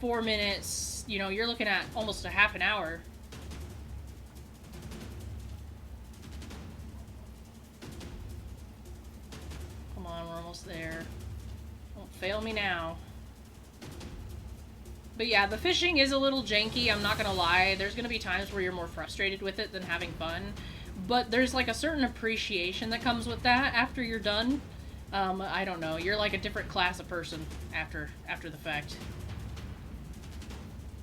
4 minutes, you know, you're looking at almost a half an hour. Come on, we're almost there. Don't fail me now. But yeah, the fishing is a little janky, I'm not gonna lie. There's gonna be times where you're more frustrated with it than having fun. But there's like a certain appreciation that comes with that after you're done. I don't know, you're like a different class of person after the fact.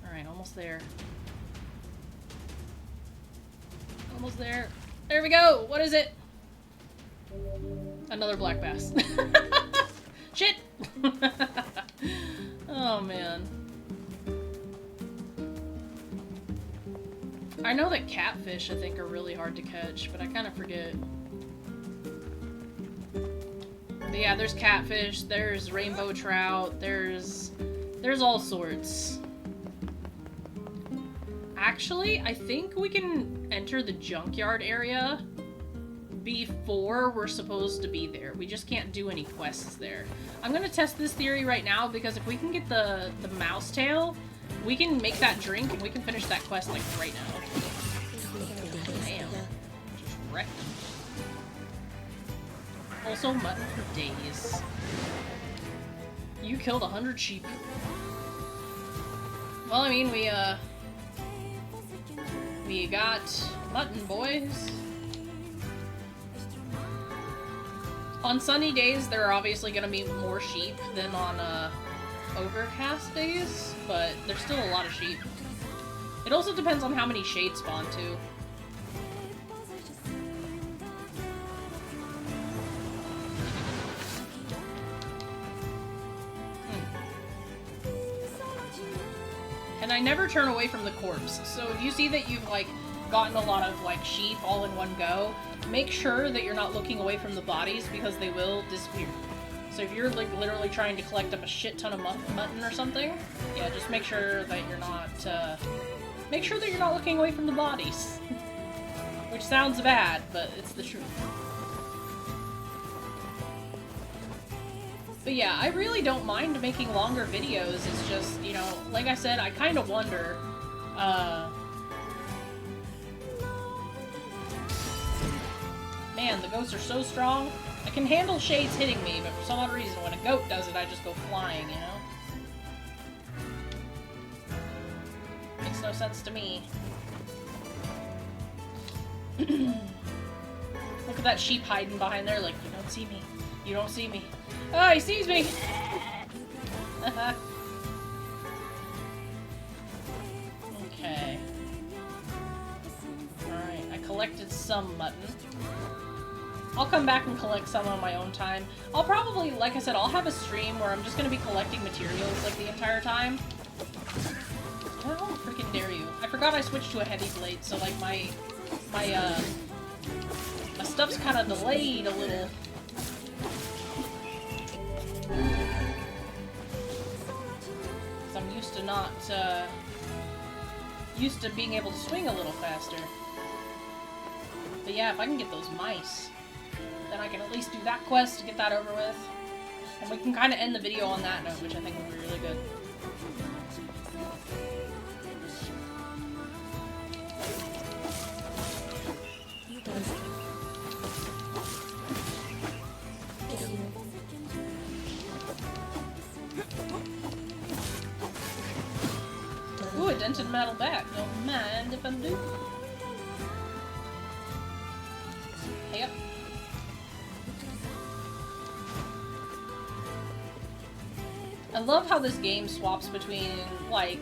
Alright, almost there. Almost there. There we go! What is it? Another black bass. Shit! Oh man. I know that catfish, I think, are really hard to catch, but I kind of forget. But yeah, there's catfish, there's rainbow trout, there's all sorts. Actually, I think we can enter the junkyard area before we're supposed to be there. We just can't do any quests there. I'm gonna test this theory right now, because if we can get the mouse tail, we can make that drink and we can finish that quest like right now. Damn. Just wrecked him. Also, mutton for days. You killed 100 sheep. Well, I mean, we got mutton, boys. On sunny days, there are obviously gonna be more sheep than on, overcast days, but there's still a lot of sheep. It also depends on how many shades spawn too. And I never turn away from the corpse, so if you see that you've like gotten a lot of like sheep all in one go, make sure that you're not looking away from the bodies, because they will disappear. So if you're like literally trying to collect up a shit ton of mutton or something, yeah, just make sure that you're not looking away from the bodies. Which sounds bad, but it's the truth. But yeah, I really don't mind making longer videos. It's just, you know, like I said, I kind of wonder, man, the ghosts are so strong. I can handle shades hitting me, but for some odd reason, when a goat does it, I just go flying, you know? Makes no sense to me. Look at that sheep hiding behind there, like, you don't see me. You don't see me. Oh, he sees me! Okay. Alright, I collected some mutton. I'll come back and collect some on my own time. I'll probably, like I said, I'll have a stream where I'm just gonna be collecting materials, like, the entire time. How freaking dare you? I forgot I switched to a heavy blade, so, like, my stuff's kind of delayed a little. Because I'm used to being able to swing a little faster. But yeah, if I can get those mice, then I can at least do that quest to get that over with. And we can kind of end the video on that note, which I think will be really good. Ooh, a dented metal bat. Don't mind if I do. Hey up. I love how this game swaps between, like,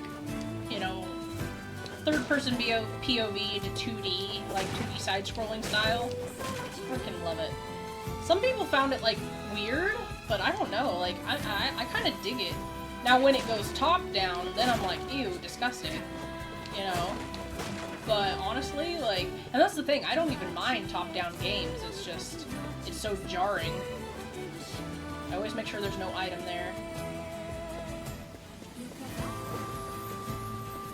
you know, third-person POV to 2D, like 2D side-scrolling style. Freaking love it. Some people found it, like, weird, but I don't know, like, I kind of dig it. Now, when it goes top-down, then I'm like, ew, disgusting, you know? But honestly, like, and that's the thing, I don't even mind top-down games, it's just, it's so jarring. I always make sure there's no item there.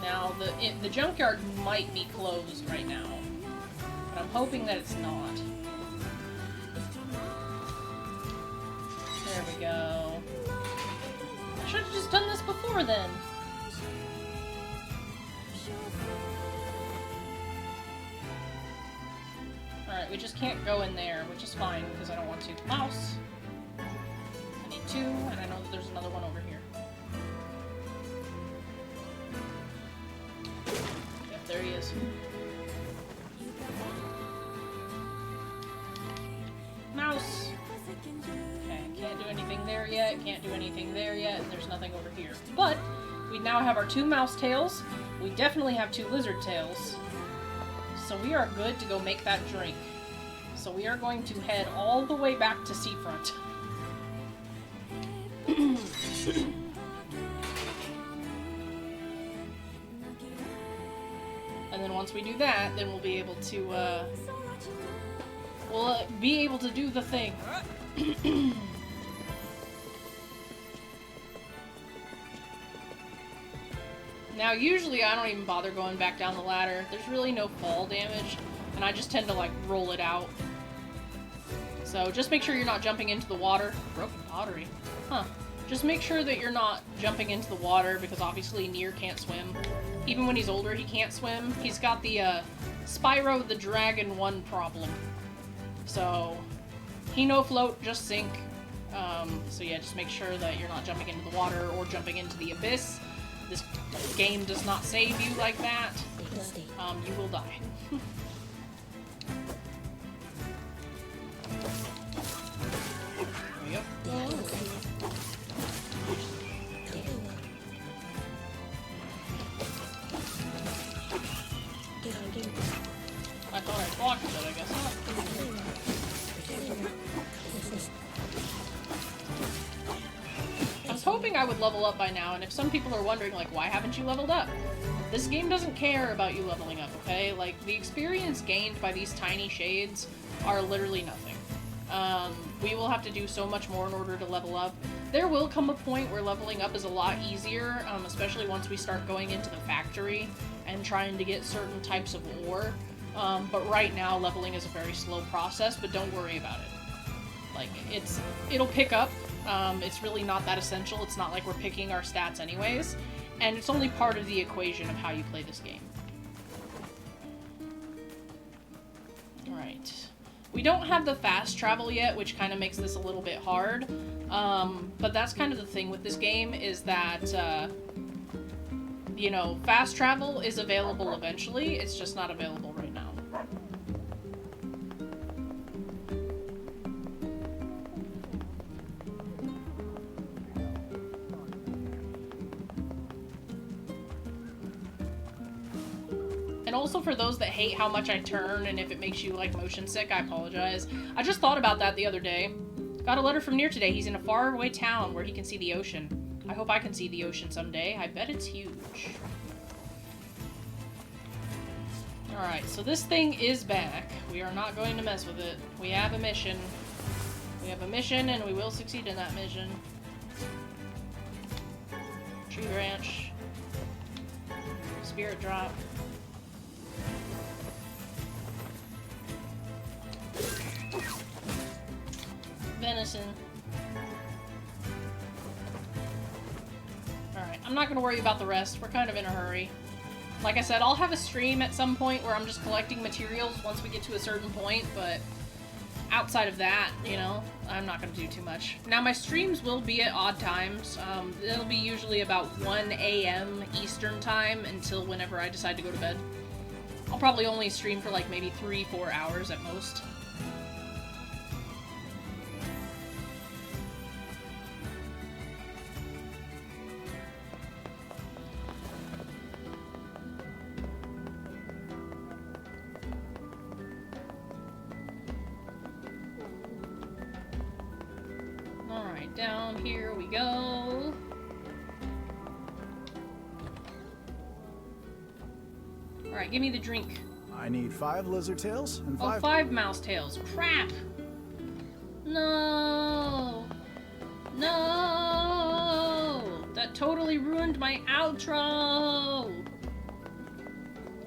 Now, the junkyard might be closed right now, but I'm hoping that it's not. There we go. I should have just done this before then. Alright, we just can't go in there, which is fine, because I don't want to. Mouse! I need 2, and I know that there's another one over here. Yep, there he is. Mouse! Okay, can't do anything there yet, can't do anything there yet, and there's nothing over here. But, we now have our 2 mouse tails, we definitely have 2 lizard tails, so we are good to go make that drink. So we are going to head all the way back to Seafront. And then once we do that, then we'll be able to, be able to do the thing. Now, usually I don't even bother going back down the ladder. There's really no fall damage, and I just tend to, like, roll it out. So just make sure you're not jumping into the water. Broken pottery. Huh. Just make sure that you're not jumping into the water, because obviously NieR can't swim. Even when he's older, he can't swim. He's got the, Spyro the Dragon 1 problem. So, he no float, just sink. So yeah, just make sure that you're not jumping into the water or jumping into the abyss. This game does not save you like that. You will die. There we go. I thought I blocked it, but I guess not. I was hoping I would level up by now, and if some people are wondering, like, why haven't you leveled up? This game doesn't care about you leveling up, okay? Like, the experience gained by these tiny shades are literally nothing. We will have to do so much more in order to level up. There will come a point where leveling up is a lot easier, especially once we start going into the factory and trying to get certain types of ore. But right now, leveling is a very slow process, but don't worry about it. Like, it'll pick up. It's really not that essential. It's not like we're picking our stats anyways. And it's only part of the equation of how you play this game. Alright. We don't have the fast travel yet, which kind of makes this a little bit hard. But that's kind of the thing with this game, is that, you know, fast travel is available eventually. It's just not available right now. And also for those that hate how much I turn and if it makes you, like, motion sick, I apologize. I just thought about that the other day. Got a letter from NieR today. He's in a faraway town where he can see the ocean. I hope I can see the ocean someday. I bet it's huge. Alright, so this thing is back. We are not going to mess with it. We have a mission. We have a mission, and we will succeed in that mission. Tree branch. Spirit drop. Venison. Alright, I'm not gonna worry about the rest. We're kind of in a hurry. Like I said, I'll have a stream at some point where I'm just collecting materials once we get to a certain point, but outside of that, you know, I'm not gonna do too much. Now, my streams will be at odd times. It'll be usually about 1 a.m. Eastern time until whenever I decide to go to bed. I'll probably only stream for like maybe 3-4 hours at most. down here we go. Alright, give me the drink. I need 5 lizard tails and 5... Oh, 5 mouse tails. Crap! No! No! That totally ruined my outro!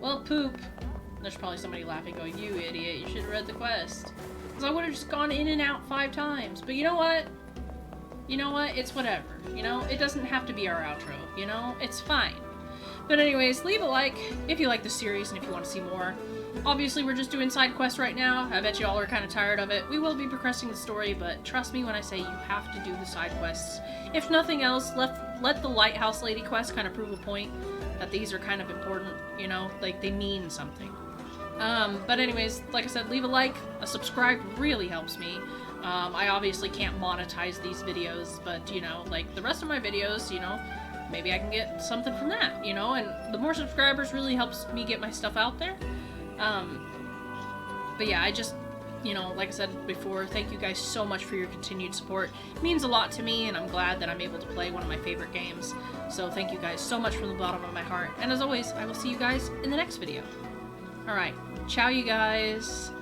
Well, poop. There's probably somebody laughing going, you idiot, you should have read the quest. Because I would have just gone in and out 5 times. But you know what? You know what? It's whatever. You know? It doesn't have to be our outro. You know? It's fine. But anyways, leave a like if you like the series and if you want to see more. Obviously, we're just doing side quests right now. I bet you all are kind of tired of it. We will be progressing the story, but trust me when I say you have to do the side quests. If nothing else, let the Lighthouse Lady quest kind of prove a point that these are kind of important, you know? Like, they mean something. But anyways, like I said, leave a like. A subscribe really helps me. I obviously can't monetize these videos, but, you know, like the rest of my videos, you know, maybe I can get something from that, you know? And the more subscribers really helps me get my stuff out there. But yeah, I just, you know, like I said before, thank you guys so much for your continued support. It means a lot to me, and I'm glad that I'm able to play one of my favorite games. So thank you guys so much from the bottom of my heart. And as always, I will see you guys in the next video. Alright, ciao you guys.